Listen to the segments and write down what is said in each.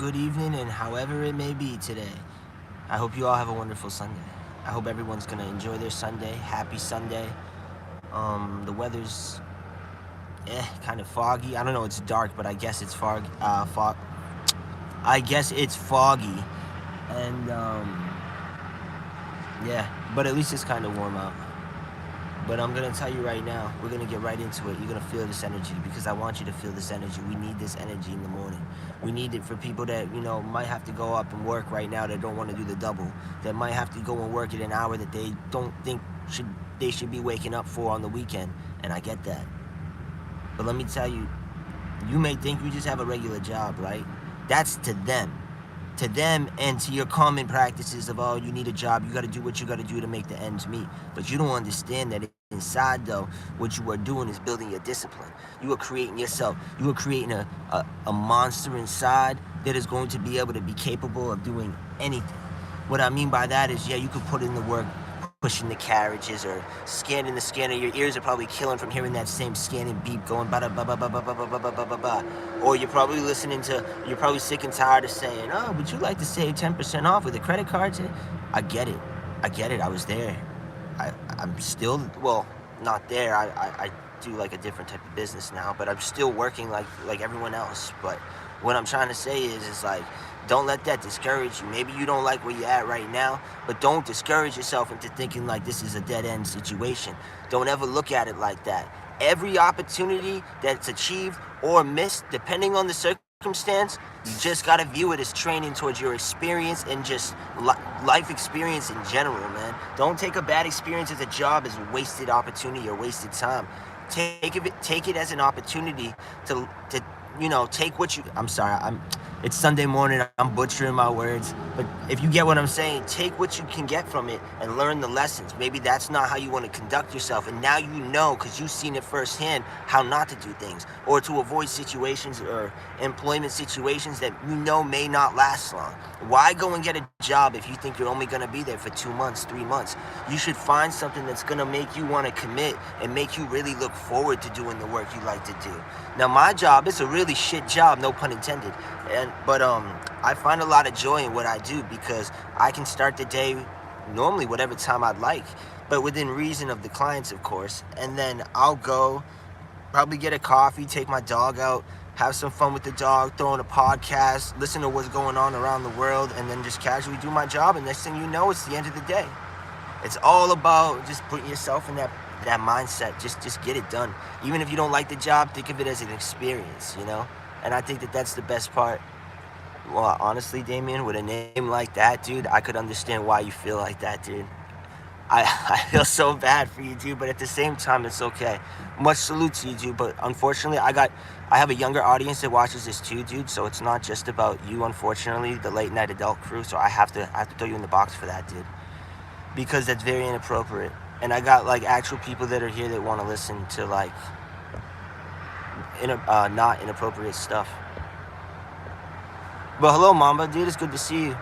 good evening, and however it may be today. I hope you all have a wonderful Sunday. I hope everyone's gonna enjoy their Sunday. Happy Sunday. The weather's kind of foggy. I don't know. It's dark, but I guess it's I guess it's foggy, and yeah. But at least it's kind of warm out. But I'm gonna tell you right now, we're gonna get right into it. You're gonna feel this energy because I want you to feel this energy. We need this energy in the morning. We need it for people that, might have to go up and work right now that don't want to do the double, that might have to go and work at an hour that they don't think they should be waking up for on the weekend. And I get that. But let me tell you, you may think you just have a regular job, right? That's to them. To them and to your common practices of, oh, you need a job, you got to do what you got to do to make the ends meet. But you don't understand that inside, though, what you are doing is building your discipline. You are creating yourself. You are creating a monster inside that is going to be able to be capable of doing anything. What I mean by that is, yeah, you could put in the work, pushing the carriages or scanning the scanner. Your ears are probably killing from hearing that same scanning beep going ba da ba ba ba ba ba ba ba ba ba ba. Or you're probably you're probably sick and tired of saying, oh, would you like to save 10% off with a credit card? I get it. I was there. I'm still, well, not there. I do like a different type of business now, but I'm still working like everyone else. But what I'm trying to say is like, don't let that discourage you. Maybe you don't like where you're at right now, but don't discourage yourself into thinking like this is a dead-end situation. Don't ever look at it like that. Every opportunity that's achieved or missed, depending on the circumstance, you just got to view it as training towards your experience and just life experience in general, man. Don't take a bad experience as a job as a wasted opportunity or wasted time. Take it as an opportunity to take what you... I'm sorry, it's Sunday morning, I'm butchering my words, but if you get what I'm saying, take what you can get from it and learn the lessons. Maybe that's not how you want to conduct yourself, and now you know, because you've seen it firsthand, how not to do things, or to avoid situations or employment situations that you know may not last long. Why go and get a job if you think you're only going to be there for 2 months, 3 months? You should find something that's going to make you want to commit and make you really look forward to doing the work you like to do. Now, my job, it's a really shit job, no pun intended, but I find a lot of joy in what I do because I can start the day normally whatever time I'd like, but within reason of the clients, of course. And then I'll go, probably get a coffee, take my dog out, have some fun with the dog, throw in a podcast, listen to what's going on around the world, and then just casually do my job. And next thing you know, it's the end of the day. It's all about just putting yourself in that mindset. Just get it done. Even if you don't like the job, think of it as an experience, And I think that that's the best part. Well, honestly, Damien, with a name like that, dude, I could understand why you feel like that, dude. I feel so bad for you, dude, but at the same time, it's okay. Much salute to you, dude, but unfortunately, I have a younger audience that watches this too, dude, so it's not just about you, unfortunately, the late night adult crew, so I have to throw you in the box for that, dude, because that's very inappropriate. And I got, actual people that are here that want to listen to, not inappropriate stuff. But hello, Mamba, dude, it's good to see you.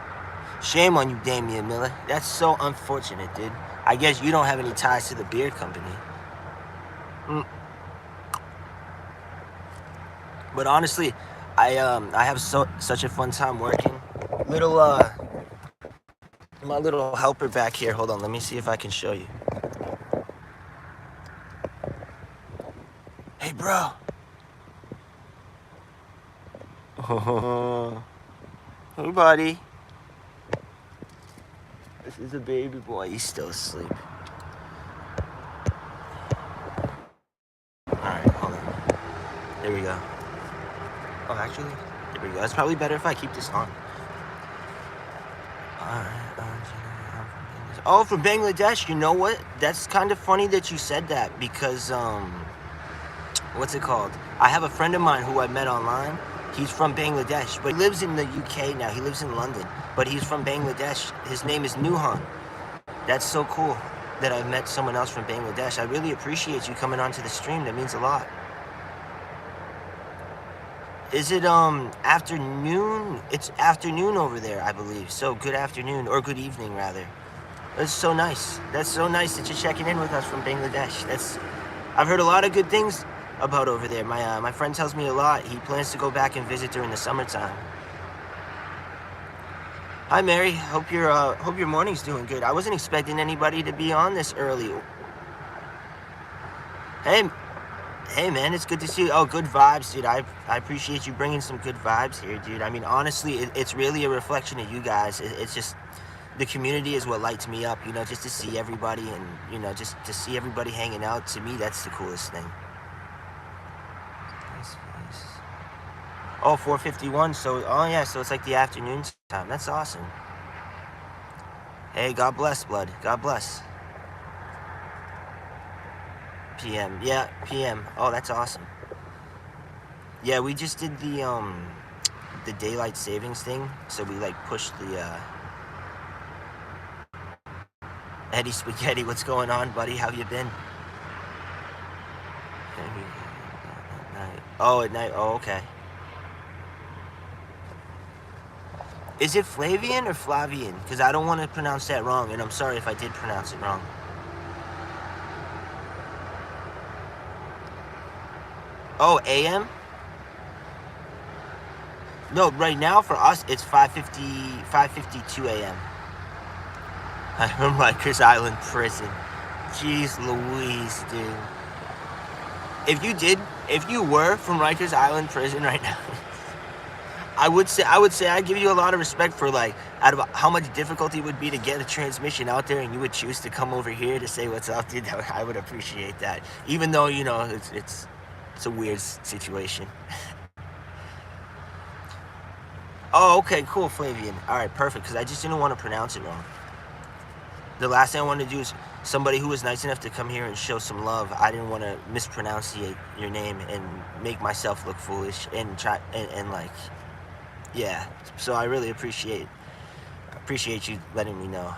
Shame on you, Damian Miller. That's so unfortunate, dude. I guess you don't have any ties to the beer company. But honestly, I have such a fun time working. My little helper back here. Hold on, let me see if I can show you. Hey, bro. Hey, buddy. This is a baby boy. He's still asleep. Alright, hold on. There we go. Oh, actually, there we go. It's probably better if I keep this on. Alright. Oh, from Bangladesh. You know what? That's kind of funny that you said that because, what's it called? I have a friend of mine who I met online. He's from Bangladesh, but he lives in the UK now. He lives in London, but he's from Bangladesh. His name is Nuhan. That's so cool that I've met someone else from Bangladesh. I really appreciate you coming onto the stream. That means a lot. Is it afternoon? It's afternoon over there, I believe. So good afternoon, or good evening rather. That's so nice. That's so nice that you're checking in with us from Bangladesh. I've heard a lot of good things about over there. My friend tells me a lot. He plans to go back and visit during the summertime. Hi, Mary. Hope your morning's doing good. I wasn't expecting anybody to be on this early. Hey, hey, man, it's good to see you. Oh, good vibes, dude. I appreciate you bringing some good vibes here, dude. I mean, honestly, it's really a reflection of you guys. It's just the community is what lights me up. You know, just to see everybody and just to see everybody hanging out. To me, that's the coolest thing. Nice, nice. Oh, 4:51. So, oh yeah, so it's like the afternoon time. That's awesome. Hey, God bless, blood. God bless. PM. Yeah, PM. Oh, that's awesome. Yeah, we just did the daylight savings thing, so we like pushed the Eddie Spaghetti. What's going on, buddy? How you been? At night. Oh, at night. Oh, okay. Is it Flavian or Flavian? Because I don't want to pronounce that wrong, and I'm sorry if I did pronounce it wrong. Oh, AM? No, right now for us it's 5:52 a.m. I'm from Rikers Island prison. Jeez Louise, dude. If you were from Rikers Island prison right now, I would say I give you a lot of respect for like out of how much difficulty it would be to get a transmission out there, and you would choose to come over here to say what's up, dude. I would appreciate that, even though it's a weird situation. Oh, okay, cool, Flavian. All right, perfect. Because I just didn't want to pronounce it wrong. The last thing I wanted to do is somebody who was nice enough to come here and show some love. I didn't want to mispronunciate your name and make myself look foolish and try and like, yeah. So I really appreciate you letting me know.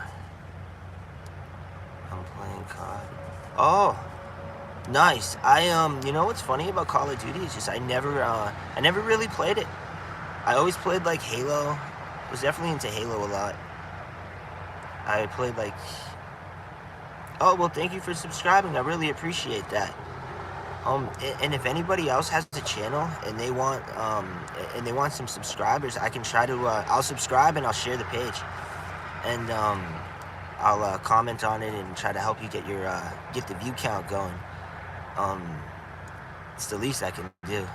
I'm playing COD. Oh, nice. You know what's funny about Call of Duty is just I never really played it. I always played like Halo. I was definitely into Halo a lot. I played like, oh well, thank you for subscribing. I really appreciate that. And if anybody else has a channel and they want some subscribers, I can try to I'll subscribe and I'll share the page, and I'll comment on it and try to help you get the view count going. It's the least I can do.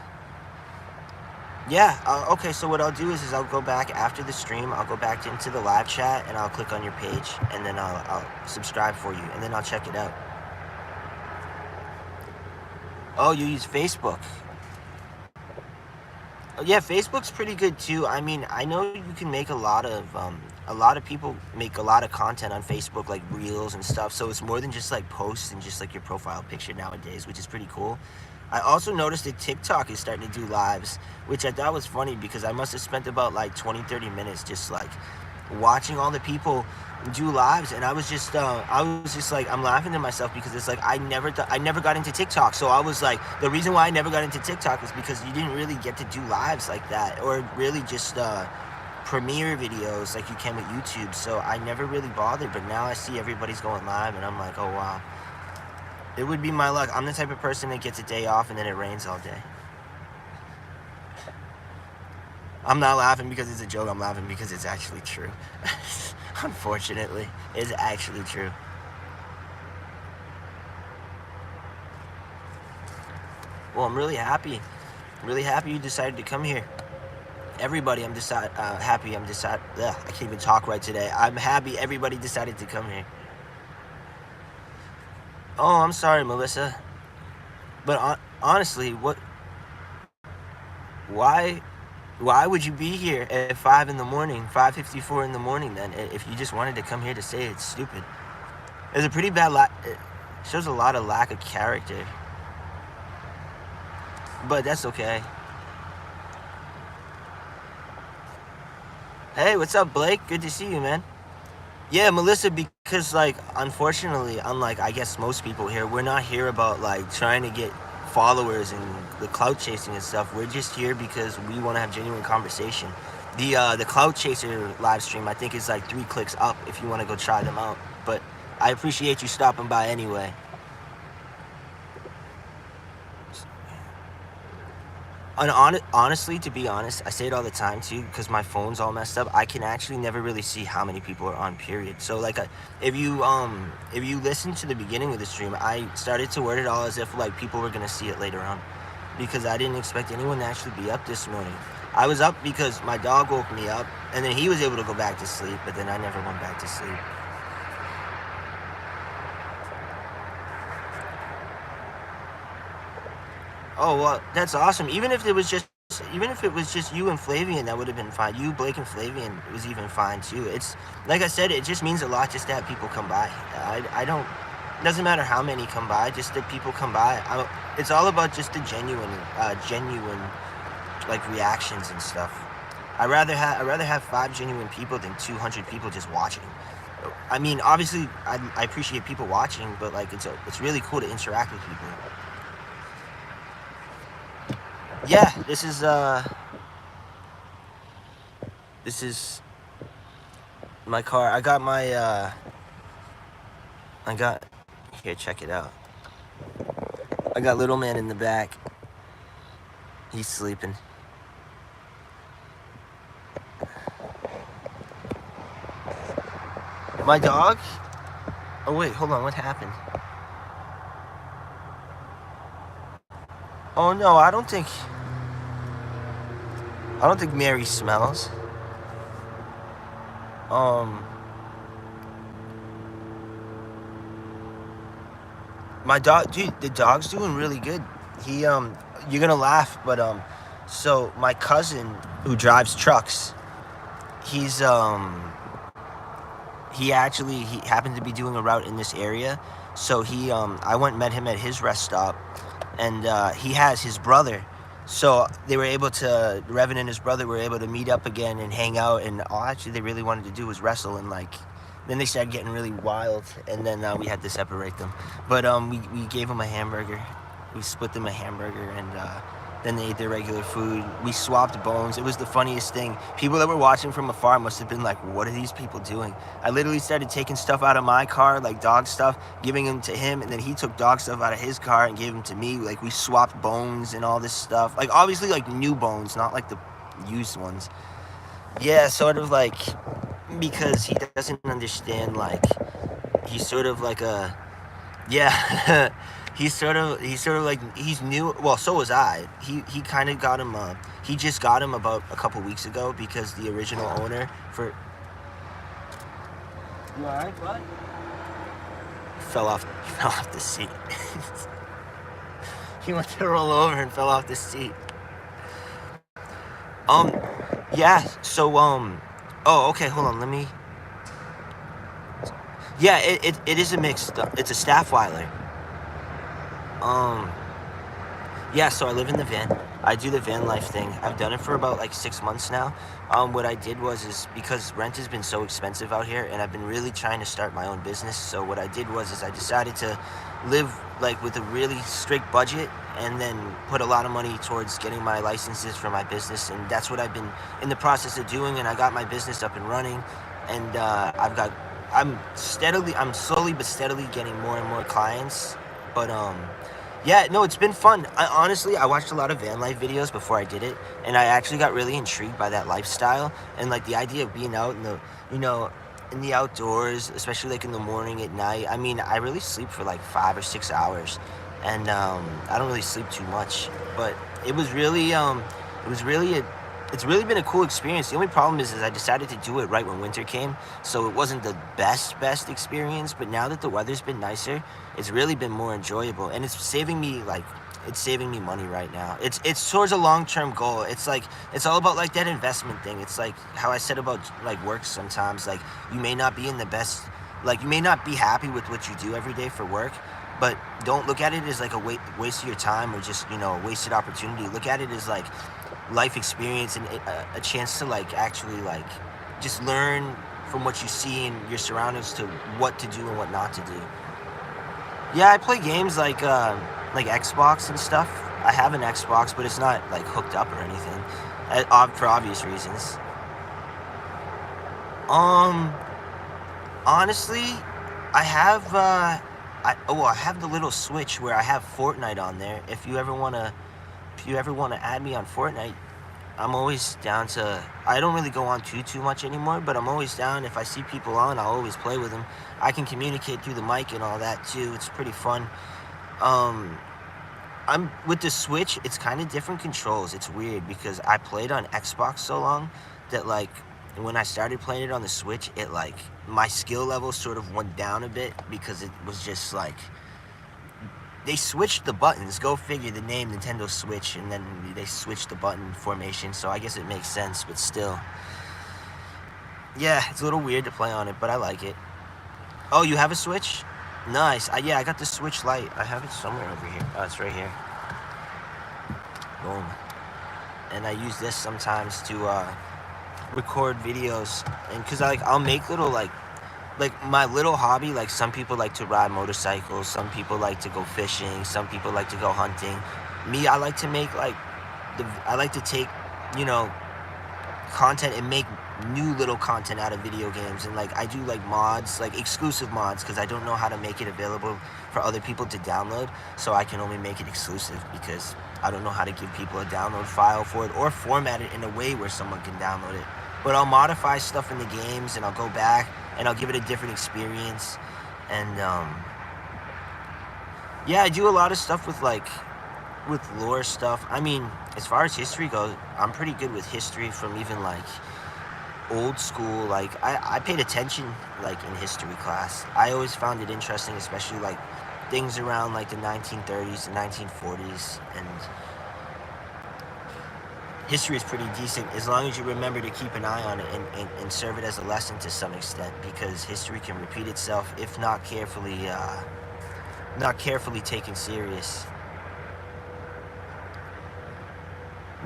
Yeah, okay, so what I'll do is I'll go back after the stream, I'll go back into the live chat, and I'll click on your page, and then I'll subscribe for you, and then I'll check it out. Oh, you use Facebook? Yeah, Facebook's pretty good too. I mean, I know you can make a lot of people make a lot of content on Facebook, like reels and stuff, so it's more than just like posts and just like your profile picture nowadays, which is pretty cool. I also noticed that TikTok is starting to do lives, which I thought was funny because I must have spent about like 20-30 minutes just like watching all the people do lives, and I was just like, I'm laughing to myself because it's like I never got into TikTok. So I was like, the reason why I never got into TikTok is because you didn't really get to do lives like that, or really just premiere videos like you can with YouTube. So I never really bothered, but now I see everybody's going live and I'm like, oh wow. It would be my luck. I'm the type of person that gets a day off and then it rains all day. I'm not laughing because it's a joke. I'm laughing because it's actually true. Unfortunately, it's actually true. Well, I'm really happy. I'm really happy you decided to come here. Everybody, I can't even talk right today. I'm happy everybody decided to come here. Oh, I'm sorry, Melissa. But honestly, why would you be here at 5 in the morning, 5:54 in the morning then, if you just wanted to come here to say it's stupid? It's a pretty bad it shows a lot of lack of character. But that's okay. Hey, what's up, Blake? Good to see you, man. Yeah, Melissa, because like unfortunately, unlike I guess most people here, we're not here about like trying to get followers and the clout chasing and stuff. We're just here because we want to have genuine conversation. The clout chaser live stream I think is like 3 clicks up if you want to go try them out. But I appreciate you stopping by anyway. Honestly, to be honest, I say it all the time too, because my phone's all messed up. I can actually never really see how many people are on. Period. So like, if you listen to the beginning of the stream, I started to word it all as if like people were gonna see it later on, because I didn't expect anyone to actually be up this morning. I was up because my dog woke me up, and then he was able to go back to sleep, but then I never went back to sleep. Oh well, that's awesome. Even if it was just you and Flavian, that would have been fine. You, Blake, and Flavian was even fine too. It's like I said, it just means a lot just to have people come by. I don't. It doesn't matter how many come by, just that people come by. It's all about just the genuine like reactions and stuff. I'd rather have 5 genuine people than 200 people just watching. I mean, obviously, I appreciate people watching, but like it's really cool to interact with people. Yeah, this is my car. I got here, check it out. I got little man in the back. He's sleeping. My dog? Oh wait, hold on, what happened? Oh no, I don't think Mary smells. My dog, dude, the dog's doing really good. You're gonna laugh, but so my cousin who drives trucks, he's he happened to be doing a route in this area, so I went and met him at his rest stop, and he has his brother, so Revan and his brother were able to meet up again and hang out, and all actually they really wanted to do was wrestle, and like then they started getting really wild, and then we had to separate them, but we gave them a hamburger, we split them a hamburger, and then they ate their regular food. We swapped bones. It was the funniest thing. People that were watching from afar must have been like, what are these people doing? I literally started taking stuff out of my car, like dog stuff, giving them to him, and then he took dog stuff out of his car and gave them to me. Like, we swapped bones and all this stuff. Like, obviously, like, new bones, not like the used ones. Yeah, sort of like, because he doesn't understand, like, he's sort of like a, yeah, he's sort of like, he's new. Well, so was I. He kind of got him. He just got him about a couple weeks ago because the original owner for. You alright, bud? Fell off the seat. He went to roll over and fell off the seat. Yeah. So Oh, okay. Hold on. Let me. Yeah, it is a mix. It's a Staffweiler. Yeah, so I live in the van. I do the van life thing. I've done it for about like 6 months now. What I did is because rent has been so expensive out here, and I've been really trying to start my own business. So what I did is I decided to live like with a really strict budget, and then put a lot of money towards getting my licenses for my business, and that's what I've been in the process of doing. And I got my business up and running, and I'm slowly but steadily getting more and more clients. But yeah, no, it's been fun. Honestly, I watched a lot of van life videos before I did it, and I actually got really intrigued by that lifestyle, and like the idea of being out in the, in the outdoors, especially like in the morning, at night. I mean, I really sleep for like 5 or 6 hours, and I don't really sleep too much, but it's really been a cool experience. The only problem is I decided to do it right when winter came, so it wasn't the best experience, but now that the weather's been nicer, it's really been more enjoyable, and it's saving me money right now. It's towards a long-term goal. It's like, it's all about like that investment thing. It's like how I said about like work sometimes, like you may not be in the best, like you may not be happy with what you do every day for work, but don't look at it as like a waste of your time or just, wasted opportunity. Look at it as like life experience and a chance to like actually like just learn from what you see in your surroundings to what to do and what not to do. Yeah, I play games like Xbox and stuff. I have an Xbox, but it's not like hooked up or anything, for obvious reasons. Honestly, I have I have the little Switch where I have Fortnite on there. If you ever want to if you ever want to add me on Fortnite, I'm always down to. I don't really go on too much anymore, but I'm always down. If I see people on, I'll always play with them. I can communicate through the mic and all that too. It's pretty fun. Um, I'm with the Switch. It's kind of different controls. It's weird because I played on Xbox so long that like when I started playing it on the Switch, it like my skill level sort of went down a bit because it was just like they switched the buttons. Go figure, the name Nintendo Switch, and then they switched the button formation. So I guess it makes sense, but still, yeah, it's a little weird to play on it, but I like it. Oh, you have a Switch? Nice. Yeah, I got the Switch Lite. I have it somewhere over here. Oh, it's right here. Boom. And I use this sometimes to record videos, and because I'll make little like my little hobby. Like some people like to ride motorcycles, some people like to go fishing, some people like to go hunting. Me, I like to make I like to take, you know, content and make new little content out of video games, and like I do like mods, like exclusive mods, because I don't know how to make it available for other people to download, so I can only make it exclusive because I don't know how to give people a download file for it or format it in a way where someone can download it. But I'll modify stuff in the games and I'll go back and I'll give it a different experience. And yeah, I do a lot of stuff with lore stuff. I mean, as far as history goes, I'm pretty good with history from even like old school. Like I paid attention like in history class. I always found it interesting, especially like things around like the 1930s and 1940s, and history is pretty decent as long as you remember to keep an eye on it and serve it as a lesson to some extent, because history can repeat itself if not carefully taken serious.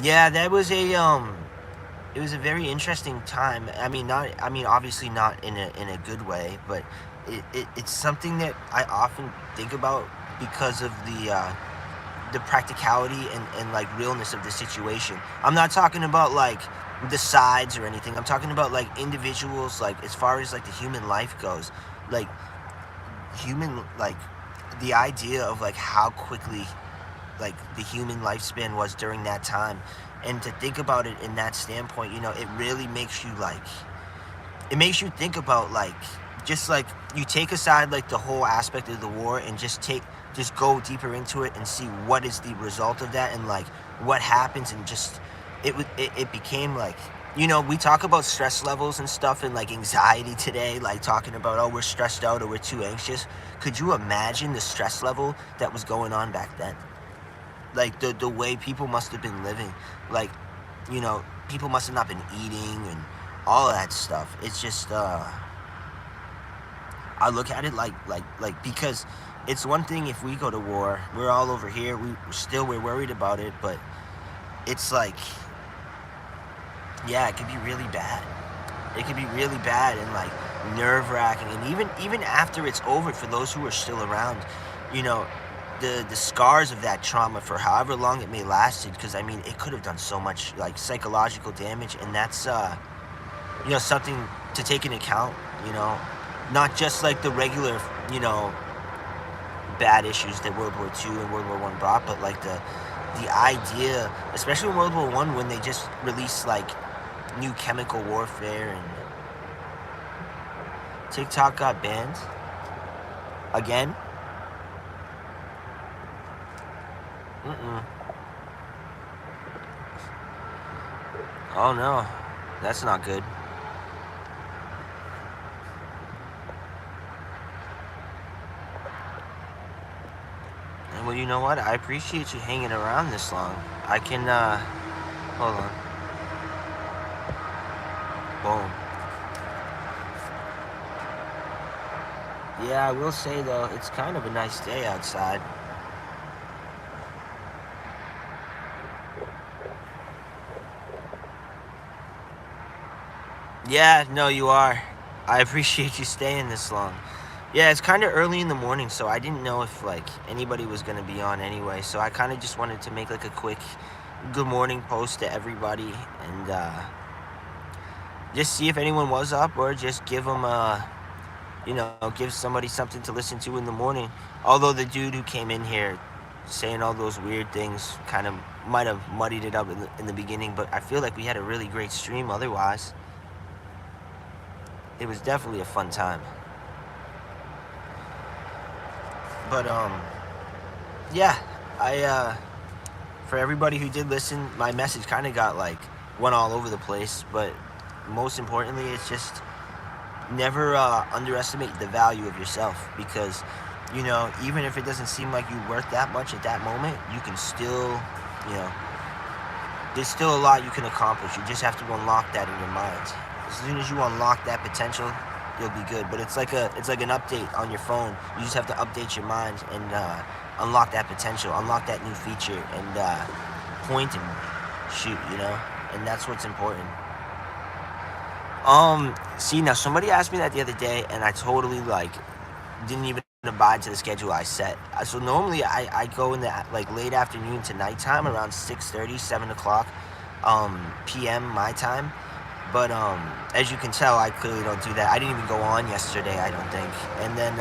Yeah, that was it was a very interesting time. I mean, obviously not in a good way, but it's something that I often think about because of the practicality and like realness of the situation. I'm not talking about like the sides or anything. I'm talking about like individuals, like as far as like the human life goes, like the idea of like how quickly like the human lifespan was during that time, and to think about it in that standpoint, you know, it really makes you like, it makes you think about like, just like you take aside like the whole aspect of the war and just go deeper into it and see what is the result of that and like what happens, and just it became like, you know, we talk about stress levels and stuff and like anxiety today, like talking about, oh, we're stressed out or we're too anxious. Could you imagine the stress level that was going on back then? Like the way people must have been living, like, you know, people must have not been eating and all of that stuff. It's just I look at it like because it's one thing if we go to war, we're all over here, we're worried about it, but it's like, yeah, it could be really bad. It could be really bad and like nerve-wracking, and even after it's over, for those who are still around, you know, the scars of that trauma for however long it may lasted, because I mean it could have done so much like psychological damage, and that's you know, something to take into account, you know, not just like the regular, you know, bad issues that World War II and World War I brought, but like the idea, especially in World War I, when they just released like new chemical warfare, and TikTok got banned again. Oh no, that's not good. And well, you know what? I appreciate you hanging around this long. I can, hold on. Boom. Yeah, I will say though, it's kind of a nice day outside. Yeah, no, you are. I appreciate you staying this long. Yeah, it's kind of early in the morning, so I didn't know if like anybody was gonna be on anyway. So I kind of just wanted to make like a quick good morning post to everybody, and just see if anyone was up, or just give them you know, give somebody something to listen to in the morning. Although the dude who came in here saying all those weird things kind of might have muddied it up in the beginning, but I feel like we had a really great stream otherwise. It was definitely a fun time. But yeah, for everybody who did listen, my message kind of went all over the place, but most importantly, it's just never underestimate the value of yourself, because even if it doesn't seem like you're worth that much at that moment, you can still, there's still a lot you can accomplish. You just have to unlock that in your mind. As soon as you unlock that potential, you'll be good. But it's like an update on your phone. You just have to update your mind and unlock that potential, unlock that new feature, and point and shoot, and that's what's important. See, now somebody asked me that the other day, and I totally didn't even abide to the schedule I set. So normally I go in the late afternoon to nighttime around 6:30, 7 o'clock p.m. my time. But as you can tell, I clearly don't do that. I didn't even go on yesterday, I don't think. And then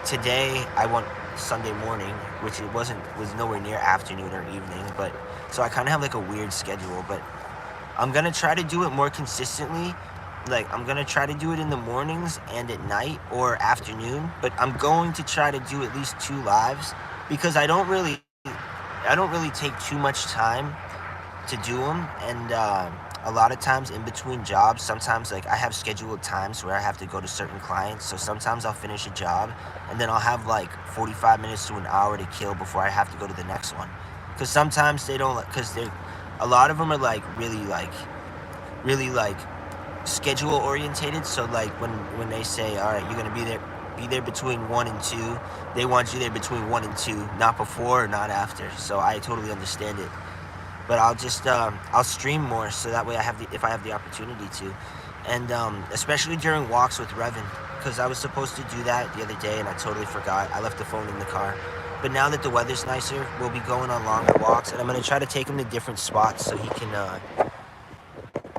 today I went Sunday morning, which was nowhere near afternoon or evening. But so I kind of have a weird schedule. But I'm gonna try to do it more consistently. I'm gonna try to do it in the mornings and at night or afternoon. But I'm going to try to do at least 2 lives, because I don't really take too much time to do them. And a lot of times in between jobs, sometimes I have scheduled times where I have to go to certain clients. So sometimes I'll finish a job and then I'll have 45 minutes to an hour to kill before I have to go to the next one. Because sometimes they don't, because a lot of them are really schedule orientated. So when they say, all right, you're gonna be there between 1 and 2, they want you there between 1 and 2, not before or not after. So I totally understand it. But I'll just I'll stream more, so that way if I have the opportunity to, and especially during walks with Revan, because I was supposed to do that the other day and I totally forgot. I left the phone in the car. But now that the weather's nicer, we'll be going on longer walks, and I'm gonna try to take him to different spots so he can.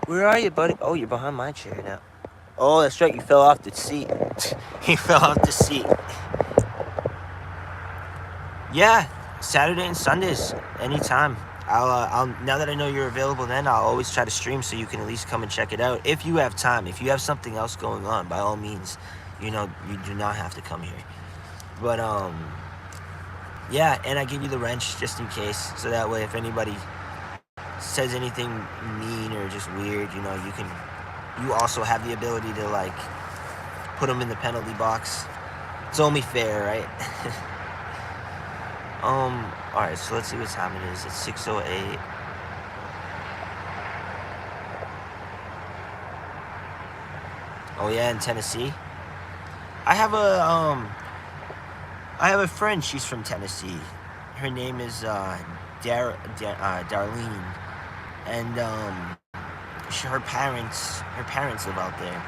Where are you, buddy? Oh, you're behind my chair now. Oh, that's right. You fell off the seat. You fell off the seat. Yeah, Saturday and Sundays, anytime. I'll now that I know you're available, then I'll always try to stream so you can at least come and check it out if you have time. If you have something else going on, by all means, you do not have to come here. But yeah, and I give you the wrench just in case, so that way if anybody says anything mean or just weird, you also have the ability to put them in the penalty box. It's only fair, right? Alright, so let's see what time it is. It's 6:08. Oh yeah, in Tennessee. I have a friend, she's from Tennessee. Her name is Darlene. And her parents live out there.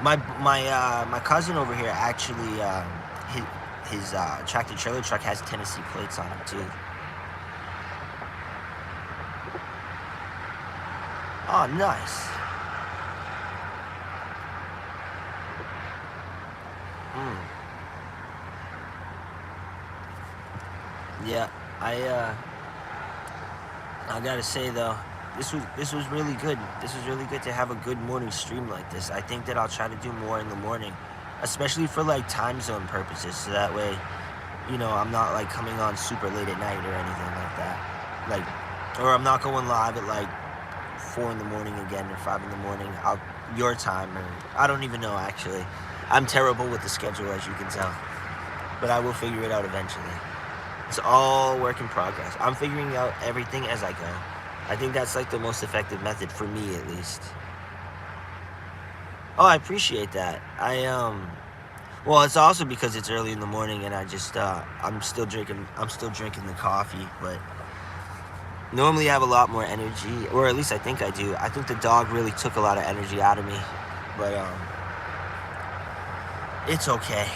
My cousin over here actually his tractor trailer truck has Tennessee plates on it too. Oh, nice. Yeah, I gotta say though, this was really good. This was really good to have a good morning stream like this. I think that I'll try to do more in the morning, especially for time zone purposes, so that way, I'm not coming on super late at night or anything like that. Or I'm not going live at 4 in the morning again or 5 in the morning. Your time, or I don't even know actually. I'm terrible with the schedule, as you can tell, but I will figure it out eventually. It's all work in progress. I'm figuring out everything as I go. I think that's the most effective method for me, at least. Oh, I appreciate that. Well, it's also because it's early in the morning and I just I'm still drinking the coffee, but normally I have a lot more energy, or at least I think I do. I think the dog really took a lot of energy out of me, but it's okay.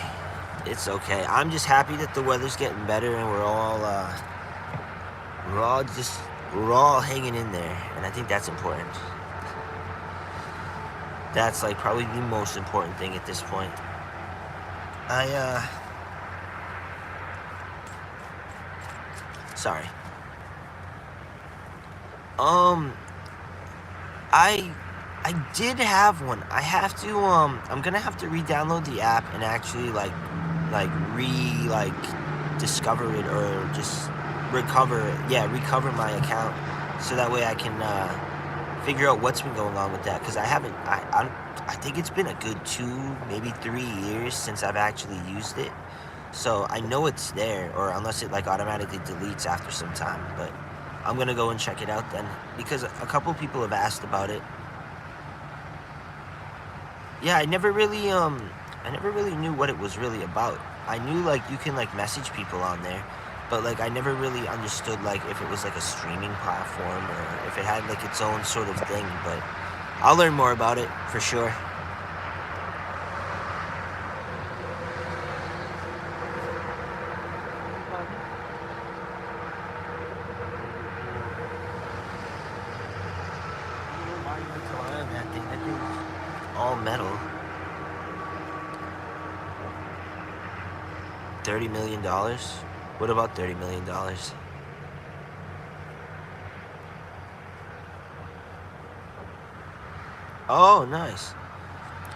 It's okay. I'm just happy that the weather's getting better and we're all hanging in there, and I think that's important. That's probably the most important thing at this point. Sorry. Um, I I did have one. I have to I'm gonna have to re-download the app and actually like discover it, or just recover my account, so that way I can figure out what's been going on with that, because I haven't I think it's been a good 2, maybe 3 years since I've actually used it. So I know it's there, or unless it like automatically deletes after some time, but I'm gonna go and check it out then, because a couple people have asked about it. Yeah, I never really knew what it was really about. I knew like you can like message people on there, but like I never really understood like if it was like a streaming platform, or if it had like its own sort of thing, but I'll learn more about it for sure. That thing's all metal. $30 million? What about $30 million? Oh, nice.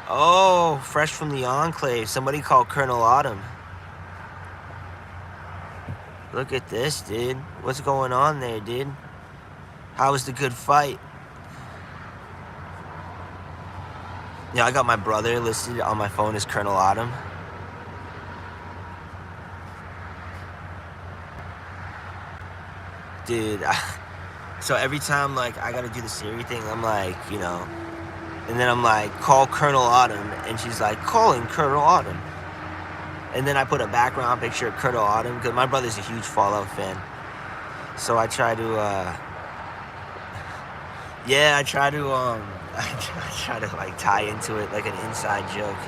Oh, fresh from the Enclave. Somebody called Colonel Autumn. Look at this, dude. What's going on there, dude? How was the good fight? Yeah, I got my brother listed on my phone as Colonel Autumn. Dude, so every time like I gotta do the Siri thing, I'm like, and then I'm like, call Colonel Autumn, and she's like, calling Colonel Autumn. And then I put a background picture of Colonel Autumn, because my brother's a huge Fallout fan. So I try to, yeah, I try to, I try to like tie into it like an inside joke.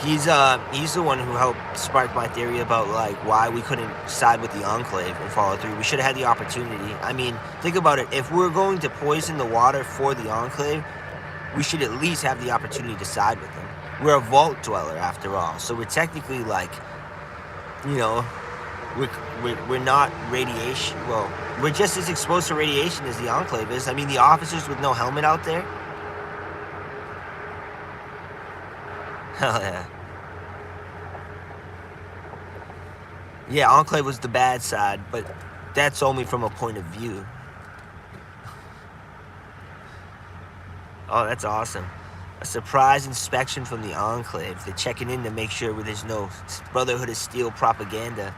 He's the one who helped spark my theory about like why we couldn't side with the Enclave in Fallout 3. We should have had the opportunity. I mean, think about it. If we're going to poison the water for the Enclave, we should at least have the opportunity to side with them. We're a vault dweller after all, so we're technically like, you know, we're not radiation. Well, we're just as exposed to radiation as the Enclave is. I mean, the officers with no helmet out there. Hell yeah. Yeah, Enclave was the bad side, but that's only from a point of view. Oh, that's awesome. A surprise inspection from the Enclave. They're checking in to make sure there's no Brotherhood of Steel propaganda.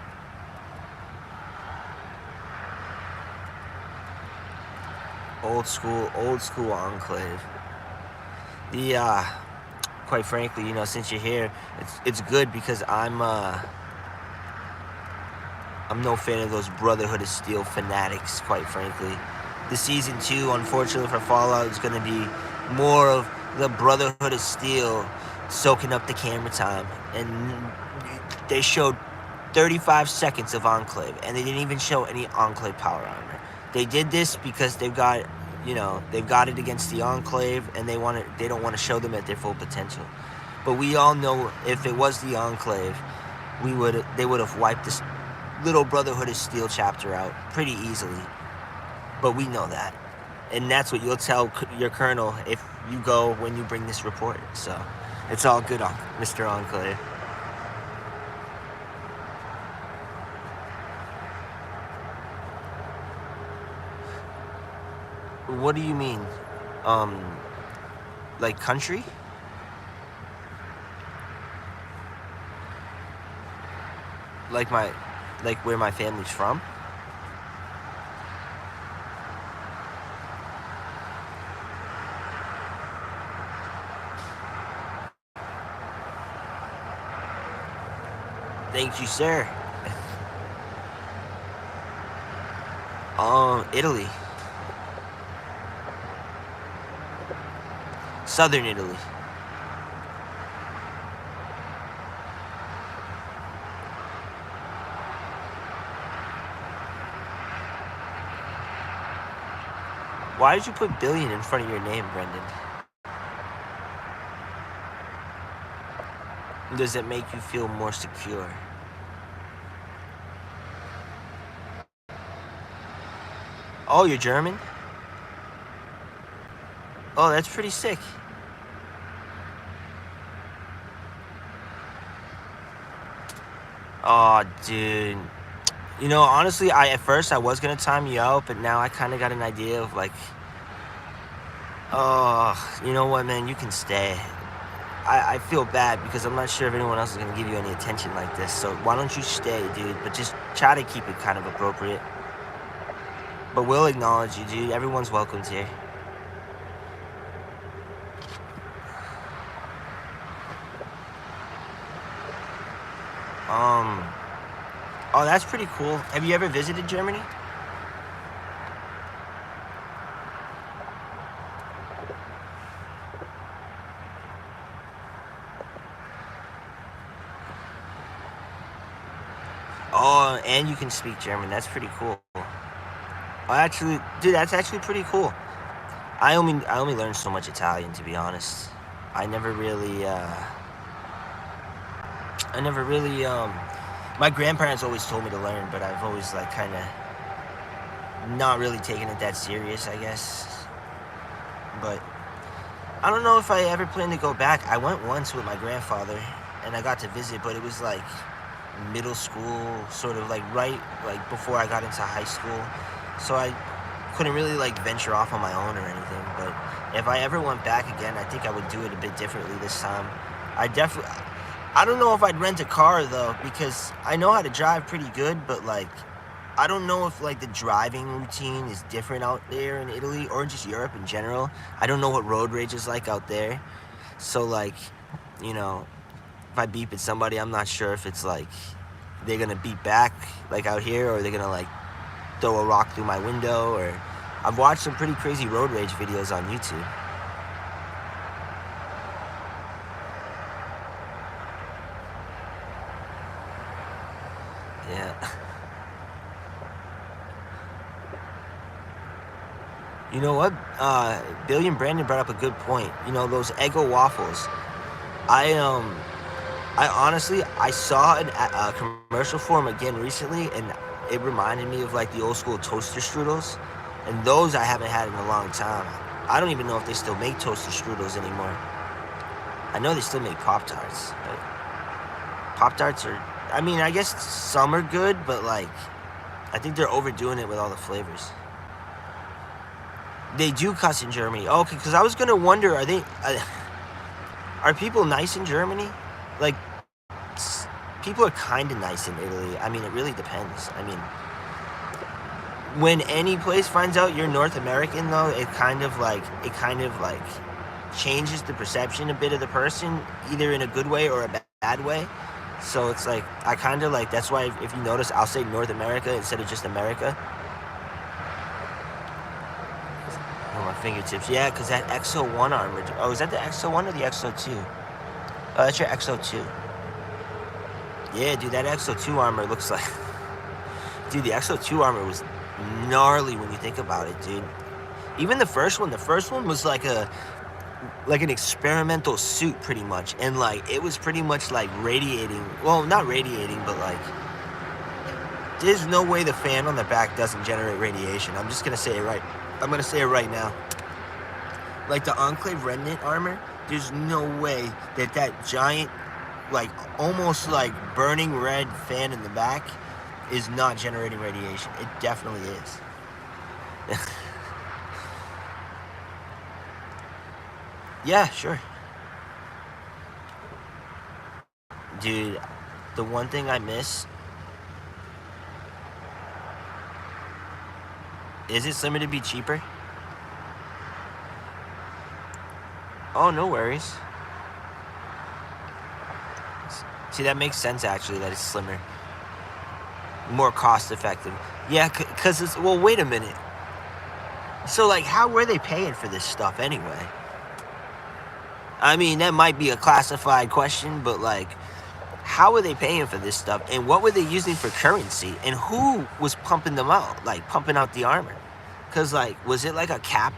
Old school Enclave. The, quite frankly, since you're here, it's good, because I'm no fan of those Brotherhood of Steel fanatics, quite frankly. The Season 2, unfortunately for Fallout, is going to be more of the Brotherhood of Steel soaking up the camera time. And they showed 35 seconds of Enclave, and they didn't even show any Enclave power armor. They did this because they've got it against the Enclave, and they don't want to show them at their full potential. But we all know if it was the Enclave, they would have wiped this little Brotherhood of Steel chapter out pretty easily. But we know that. And that's what you'll tell your colonel if you go when you bring this report. So it's all good, Mr. Enclave. What do you mean? Like country? Like where my family's from? Thank you, sir. Italy. Southern Italy. Why did you put billion in front of your name, Brendan? Does it make you feel more secure? Oh, you're German? Oh, that's pretty sick. Oh, dude. You know, honestly, at first I was gonna time you out, but now I kind of got an idea of like, oh, you know what, man, you can stay. I feel bad because I'm not sure if anyone else is gonna give you any attention like this. So why don't you stay, dude? But just try to keep it kind of appropriate. But we'll acknowledge you, dude. Everyone's welcomed here. Oh, that's pretty cool. Have you ever visited Germany? Oh, and you can speak German. That's pretty cool. Oh, actually, dude, that's actually pretty cool. I only learned so much Italian, to be honest. I never really my grandparents always told me to learn, but I've always like kind of not really taken it that serious, I guess. But I don't know if I ever plan to go back. I went once with my grandfather and I got to visit, but it was like middle school, sort of like right like before I got into high school. So I couldn't really like venture off on my own or anything. But if I ever went back again, I think I would do it a bit differently this time. I don't know if I'd rent a car though, because I know how to drive pretty good, but like I don't know if like the driving routine is different out there in Italy or just Europe in general. I don't know what road rage is like out there. So like, you know, if I beep at somebody, I'm not sure if it's like they're gonna beep back like out here, or they're gonna like throw a rock through my window. Or I've watched some pretty crazy road rage videos on YouTube. Yeah. You know what? Billy and Brandon brought up a good point. You know, those Eggo waffles. I um I honestly, I saw a commercial for them again recently, and it reminded me of like the old school toaster strudels, and those I haven't had in a long time. I don't even know if they still make toaster strudels anymore. I know they still make Pop Tarts, but Pop Tarts are. I mean, I guess some are good, but like, I think they're overdoing it with all the flavors. They do cuss in Germany. Oh, okay, because I was gonna wonder, are people nice in Germany? Like, people are kind of nice in Italy. I mean, it really depends. I mean, when any place finds out you're North American, though, it kind of like changes the perception a bit of the person, either in a good way or a bad way. So it's like I kind of like that's why if you notice, I'll say North America instead of just America. Oh, my fingertips. Yeah, because that XO1 armor. Oh, is that the XO1 or the XO2? Oh, that's your XO2. Yeah, dude, that XO2 armor looks like... Dude, the XO2 armor was gnarly when you think about it, dude. Even the first one was like an experimental suit, pretty much. And, like, it was pretty much, like, radiating. Well, not radiating, but, like... There's no way the fan on the back doesn't generate radiation. I'm just gonna say it right. I'm gonna say it right now. Like, the Enclave Remnant armor, there's no way that giant... like almost like burning red fan in the back is not generating radiation. It definitely is. Yeah, sure. Dude, the one thing I miss, is it slimmer to be cheaper? Oh, no worries. See, that makes sense, actually, that it's slimmer. More cost-effective. Yeah, because it's... Well, wait a minute. So, like, how were they paying for this stuff, anyway? I mean, that might be a classified question, but, like, how were they paying for this stuff? And what were they using for currency? And who was pumping them out? Like, pumping out the armor? Because, like, was it like a cap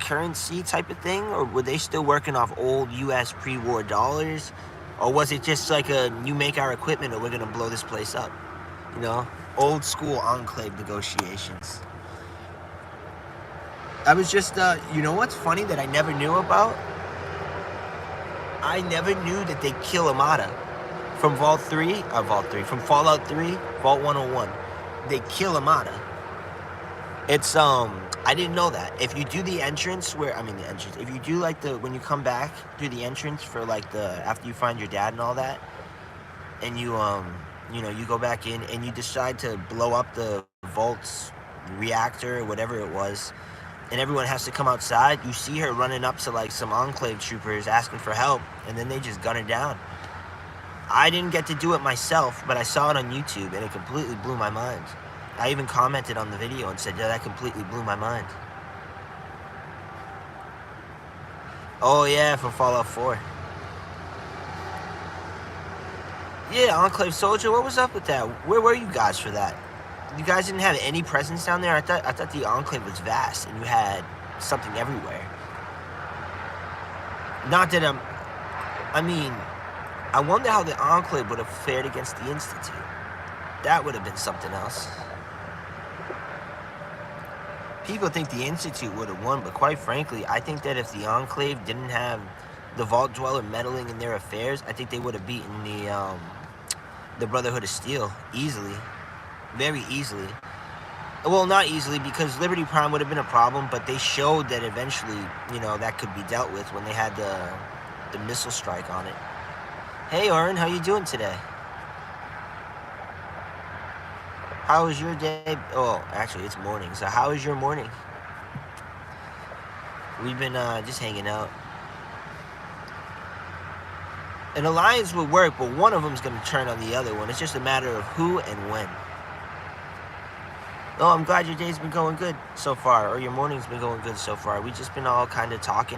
currency type of thing? Or were they still working off old U.S. pre-war dollars? Or was it just like you make our equipment or we're going to blow this place up? You know? Old school enclave negotiations. I was just, you know what's funny that I never knew about? I never knew that they kill Amada from from Fallout 3, Vault 101. They kill Amada. It's, I didn't know that. If you do the entrance if you do like when you come back through the entrance for like after you find your dad and all that, and you, you go back in and you decide to blow up the Vault's reactor or whatever it was, and everyone has to come outside, you see her running up to like some Enclave troopers asking for help, and then they just gun her down. I didn't get to do it myself, but I saw it on YouTube, and it completely blew my mind. I even commented on the video and said, yeah, that completely blew my mind. Oh yeah, from Fallout 4. Yeah, Enclave Soldier, what was up with that? Where were you guys for that? You guys didn't have any presence down there? I thought the Enclave was vast, and you had something everywhere. Not that I wonder how the Enclave would have fared against the Institute. That would have been something else. People think the Institute would have won, but quite frankly, I think that if the Enclave didn't have the Vault Dweller meddling in their affairs, I think they would have beaten the Brotherhood of Steel easily. Very easily. Well, not easily, because Liberty Prime would have been a problem, but they showed that eventually, that could be dealt with when they had the missile strike on it. Hey, Oren, how you doing today? How was your day? Oh, actually, it's morning. So how was your morning? We've been just hanging out. An alliance would work, but one of them's going to turn on the other one. It's just a matter of who and when. Oh, I'm glad your day's been going good so far, or your morning's been going good so far. We've just been all kind of talking.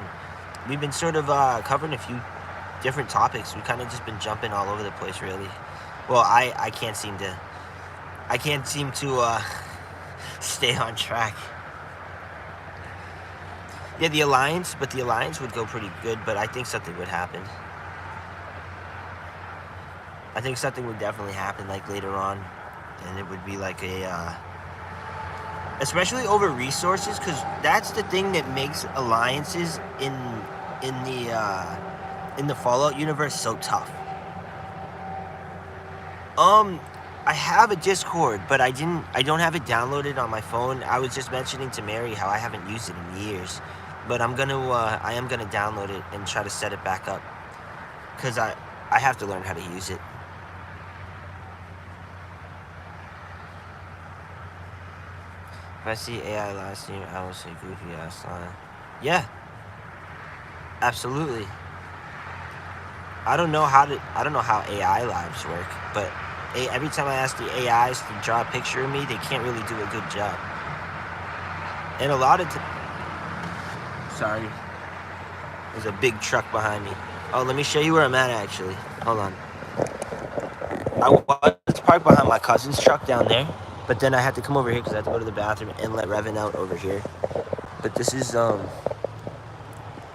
We've been sort of covering a few different topics. We've kind of just been jumping all over the place, really. Well, I can't seem to stay on track. Yeah, the alliance would go pretty good, but I think something would happen. I think something would definitely happen, like, later on, and it would be like especially over resources, because that's the thing that makes alliances in the Fallout universe so tough. I have a Discord, but I don't have it downloaded on my phone. I was just mentioning to Mary how I haven't used it in years, but I am gonna download it and try to set it back up, because I have to learn how to use it. If I see AI last year, I will say goofy ass line. Yeah, absolutely. I don't know how AI lives work, but every time I ask the AIs to draw a picture of me, they can't really do a good job. And a lot of sorry, there's a big truck behind me. Oh, let me show you where I'm at, actually. Hold on. I was parked behind my cousin's truck down there, but then I had to come over here because I had to go to the bathroom and let Revan out over here. But this is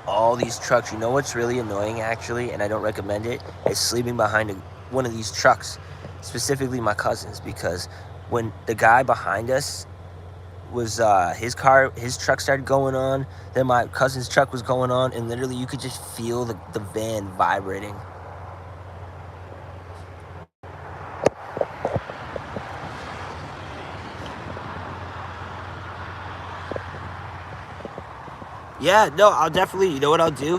all these trucks. You know what's really annoying, actually, and I don't recommend it, is sleeping behind one of these trucks, specifically my cousin's, because when the guy behind us was his truck started going on, then my cousin's truck was going on, and literally you could just feel the van vibrating. Yeah, no, I'll definitely, you know what I'll do?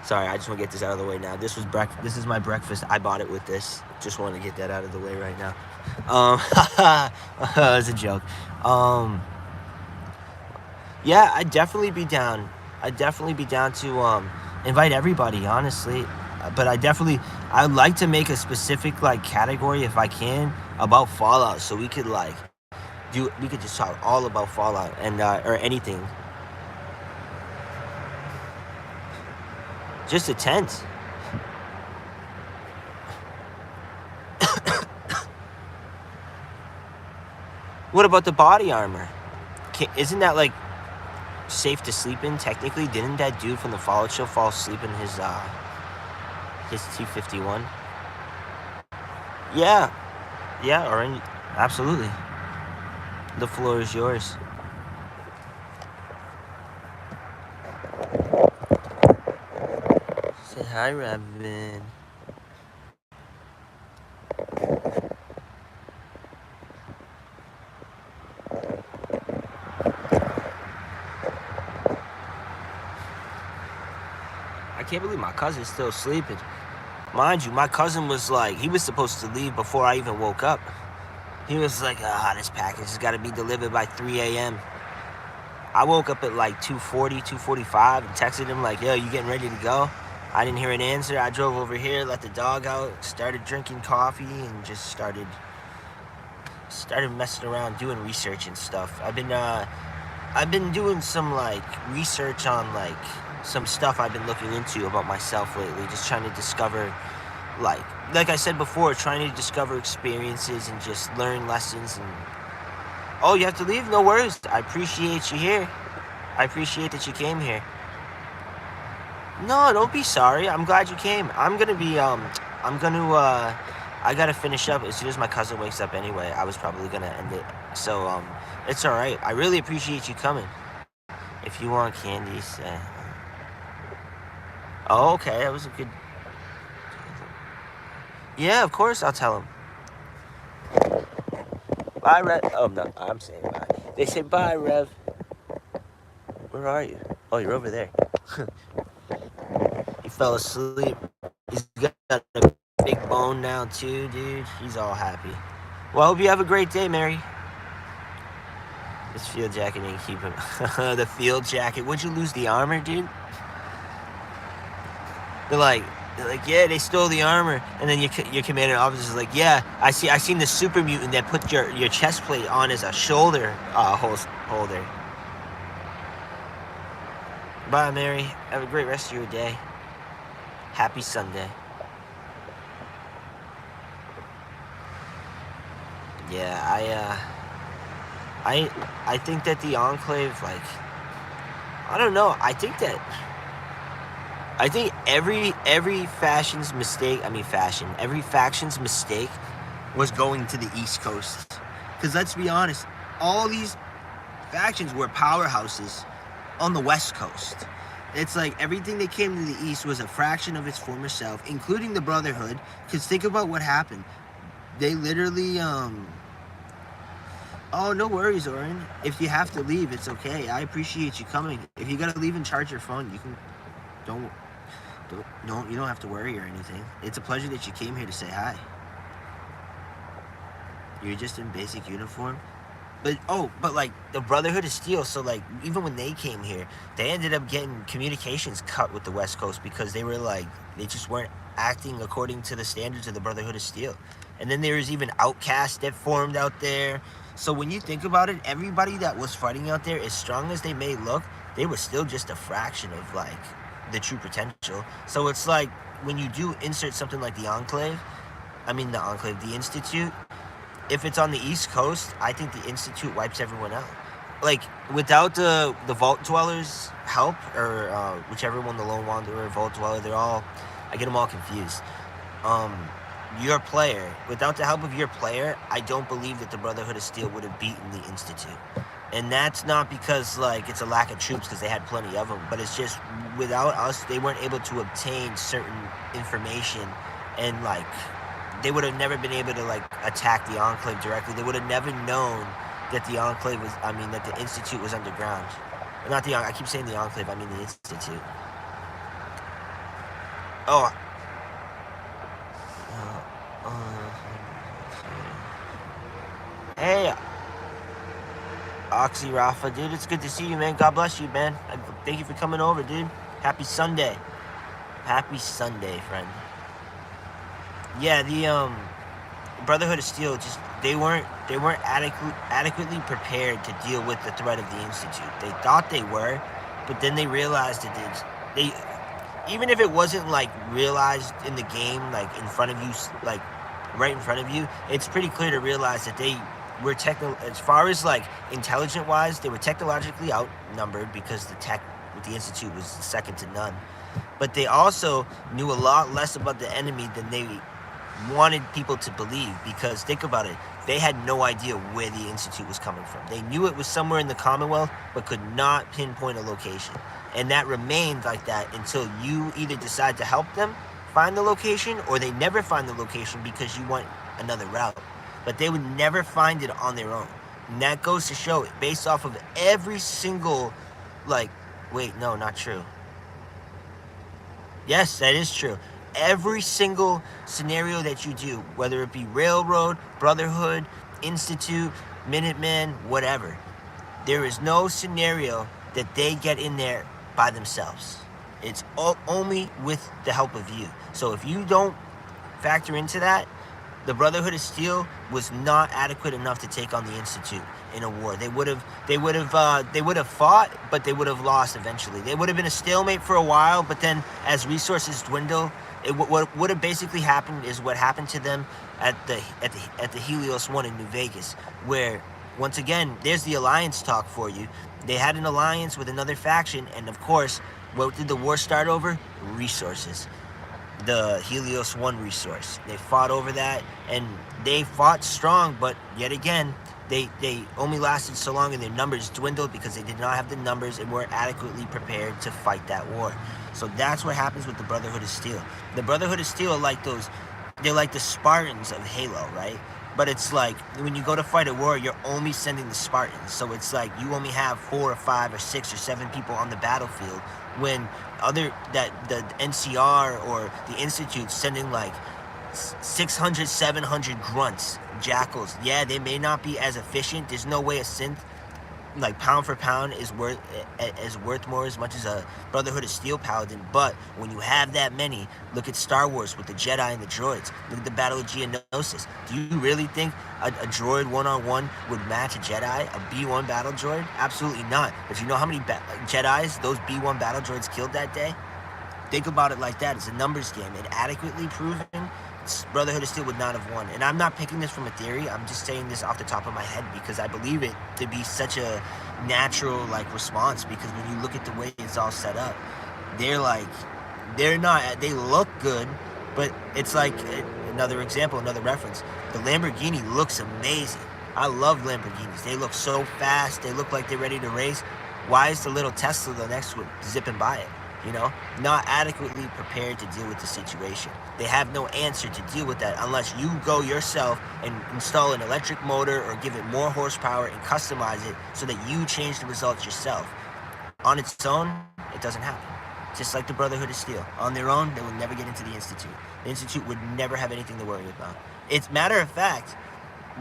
Sorry, I just want to get this out of the way now. This is my breakfast. I bought it with this. Just want to get that out of the way right now. It's a joke. Yeah, I'd definitely be down. I'd definitely be down to invite everybody, honestly. But I'd like to make a specific like category, if I can, about Fallout, so we could just talk all about Fallout and or anything. Just a tent. What about the body armor? Isn't that like safe to sleep in? Technically, didn't that dude from the Fallout show fall asleep in his T-51? Yeah, or absolutely. The floor is yours. Say hi, Robin. I can't believe my cousin's still sleeping. Mind you, my cousin was like, he was supposed to leave before I even woke up. He was like, this package has got to be delivered by 3 a.m. I woke up at like 2:40, 2:45 and texted him like, yo, you getting ready to go? I didn't hear an answer. I drove over here, let the dog out, started drinking coffee, and just started messing around doing research and stuff. I've been doing some like research on like some stuff I've been looking into about myself lately, just trying to discover like I said before, trying to discover experiences and just learn lessons. And oh, you have to leave? No worries. I appreciate you here. I appreciate that you came here. No, don't be sorry. I'm glad you came. I gotta finish up as soon as my cousin wakes up anyway. I was probably gonna end it. So, it's alright. I really appreciate you coming. If you want candies, oh, okay. That was a good... Yeah, of course I'll tell him. Bye, Rev. Oh, no, I'm saying bye. They say bye, Rev. Where are you? Oh, you're over there. He fell asleep. He's got a big bone now, too, dude. He's all happy. Well, I hope you have a great day, Mary. This field jacket didn't keep him. The field jacket. Would you lose the armor, dude? They're like, yeah, they stole the armor. And then your commanding officer's like, yeah, I seen the super mutant that put your chest plate on as a shoulder holder. Bye, Mary. Have a great rest of your day. Happy Sunday. Yeah, I think that the Enclave, like, I don't know. I think every faction's mistake was going to the East Coast. Because let's be honest, all these factions were powerhouses on the West Coast. It's like everything that came to the East was a fraction of its former self, including the Brotherhood. Because think about what happened. They literally, Oh, no worries, Oren. If you have to leave, it's okay. I appreciate you coming. If you gotta leave and charge your phone, you can... You don't have to worry or anything. It's a pleasure that you came here to say hi. You're just in basic uniform. But like, the Brotherhood of Steel, so like, even when they came here, they ended up getting communications cut with the West Coast because they were like, they just weren't acting according to the standards of the Brotherhood of Steel. And then there was even outcasts that formed out there. So when you think about it, everybody that was fighting out there, as strong as they may look, they were still just a fraction of like the true potential. So it's like, when you do insert something like the Institute, if it's on the East Coast, I think the Institute wipes everyone out. Like, without the Vault Dwellers' help, or whichever one, the Lone Wanderer, Vault Dweller, I get them all confused. Your player, without the help of your player, I don't believe that the Brotherhood of Steel would have beaten the Institute. And that's not because, like, it's a lack of troops, because they had plenty of them, but it's just, without us, they weren't able to obtain certain information, and, like, they would have never been able to, like, attack the Enclave directly. They would have never known that the Enclave was, that the Institute was underground. Not the, I keep saying the Enclave, I mean the Institute. Oh. Hey, Oxy Rafa, dude, it's good to see you, man. God bless you, man. Thank you for coming over, dude. Happy Sunday. Happy Sunday, friend. Yeah, the Brotherhood of Steel, just they weren't adequately prepared to deal with the threat of the Institute. They thought they were, but then they realized that they even if it wasn't like realized in the game, like in front of you, like right in front of you, it's pretty clear to realize that they were as far as like intelligent wise, they were technologically outnumbered because the tech with the Institute was second to none. But they also knew a lot less about the enemy than they wanted people to believe, because think about it, they had no idea where the Institute was coming from. They knew it was somewhere in the Commonwealth, but could not pinpoint a location. And that remained like that until you either decide to help them find the location, or they never find the location because you want another route. But they would never find it on their own. And that goes to show it, based off of every single, like, wait, no, not true. Yes, that is true. Every single scenario that you do, whether it be Railroad, Brotherhood, Institute, Minutemen, whatever, there is no scenario that they get in there by themselves. It's only with the help of you. So if you don't factor into that, the Brotherhood of Steel was not adequate enough to take on the Institute in a war. They would have fought, but they would have lost eventually. They would have been a stalemate for a while, but then as resources dwindle, what would have basically happened is what happened to them at the Helios 1 in New Vegas, where once again there's the alliance talk for you. They had an alliance with another faction, and of course, what did the war start over? Resources. The Helios 1 resource. They fought over that, and they fought strong, but yet again, they only lasted so long, and their numbers dwindled because they did not have the numbers and weren't adequately prepared to fight that war. So that's what happens with the Brotherhood of Steel. The Brotherhood of Steel are like they're like the Spartans of Halo, right? But it's like, when you go to fight a war, you're only sending the Spartans. So it's like you only have 4 or 5 or 6 or 7 people on the battlefield, when the NCR or the Institute sending like 600, 700 grunts, jackals. Yeah, they may not be as efficient. There's no way a synth, like pound for pound, is worth more as much as a Brotherhood of Steel paladin. But when you have that many, look at Star Wars with the Jedi and the droids. Look at the Battle of Geonosis. Do you really think a droid one-on-one would match a Jedi, a B1 battle droid? Absolutely not. But you know how many Jedis those B1 battle droids killed that day? Think about it like that. It's a numbers game. And adequately proven, Brotherhood of Steel would not have won. And I'm not picking this from a theory. I'm just saying this off the top of my head because I believe it to be such a natural response. Because when you look at the way it's all set up, they look good, but it's like another example, another reference. The Lamborghini looks amazing. I love Lamborghinis. They look so fast. They look like they're ready to race. Why is the little Tesla the next one zipping by it? Not adequately prepared to deal with the situation. They have no answer to deal with that unless you go yourself and install an electric motor or give it more horsepower and customize it so that you change the results yourself. On its own, it doesn't happen. Just like the Brotherhood of Steel. On their own, they would never get into the Institute. The Institute would never have anything to worry about. It's matter of fact,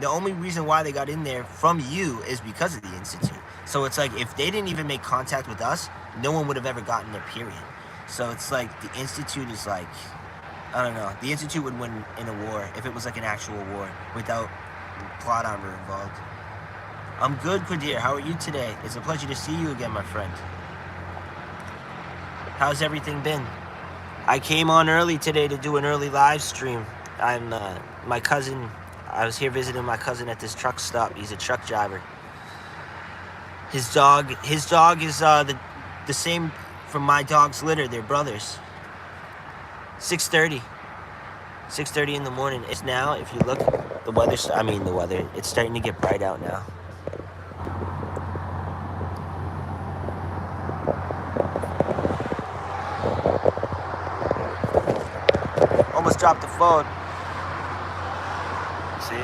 the only reason why they got in there from you is because of the Institute. So it's like, if they didn't even make contact with us, no one would have ever gotten there, period. So it's like, the Institute is like, I don't know. The Institute would win in a war if it was like an actual war without plot armor involved. I'm good, Qadir. How are you today? It's a pleasure to see you again, my friend. How's everything been? I came on early today to do an early live stream. My cousin, I was here visiting my cousin at this truck stop. He's a truck driver. His dog is the same from my dog's litter. They're brothers. 6:30 in the morning. It's now, if you look, the weather, it's starting to get bright out now. Almost dropped the phone. See?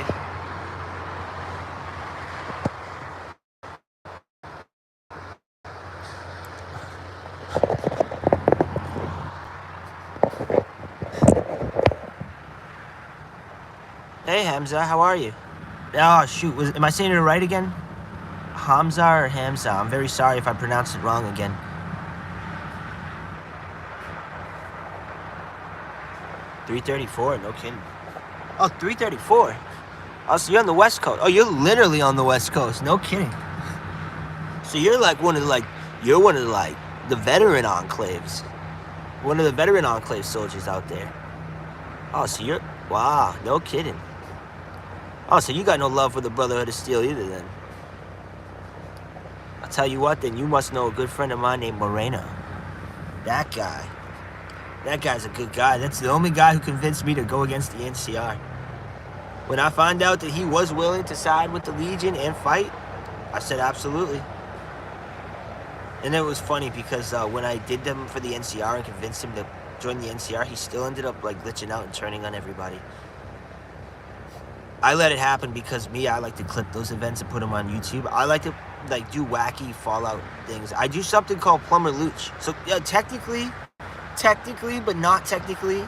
Hey Hamza, how are you? Oh shoot, am I saying it right again? Hamza or Hamza? I'm very sorry if I pronounced it wrong again. $3.34, no kidding. Oh, $3.34. Oh, so you're on the West Coast. Oh, you're literally on the West Coast, no kidding. So you're like one of the veteran enclaves. One of the veteran enclave soldiers out there. Oh, so wow, no kidding. Oh, so you got no love for the Brotherhood of Steel either then. I'll tell you what then, you must know a good friend of mine named Moreno. That guy. That guy's a good guy. That's the only guy who convinced me to go against the NCR. When I found out that he was willing to side with the Legion and fight, I said absolutely. And it was funny because when I did them for the NCR and convinced him to join the NCR, he still ended up like glitching out and turning on everybody. I let it happen because I like to clip those events and put them on YouTube. I like to like do wacky Fallout things. I do something called Plumber Looch. So yeah, technically, but not technically,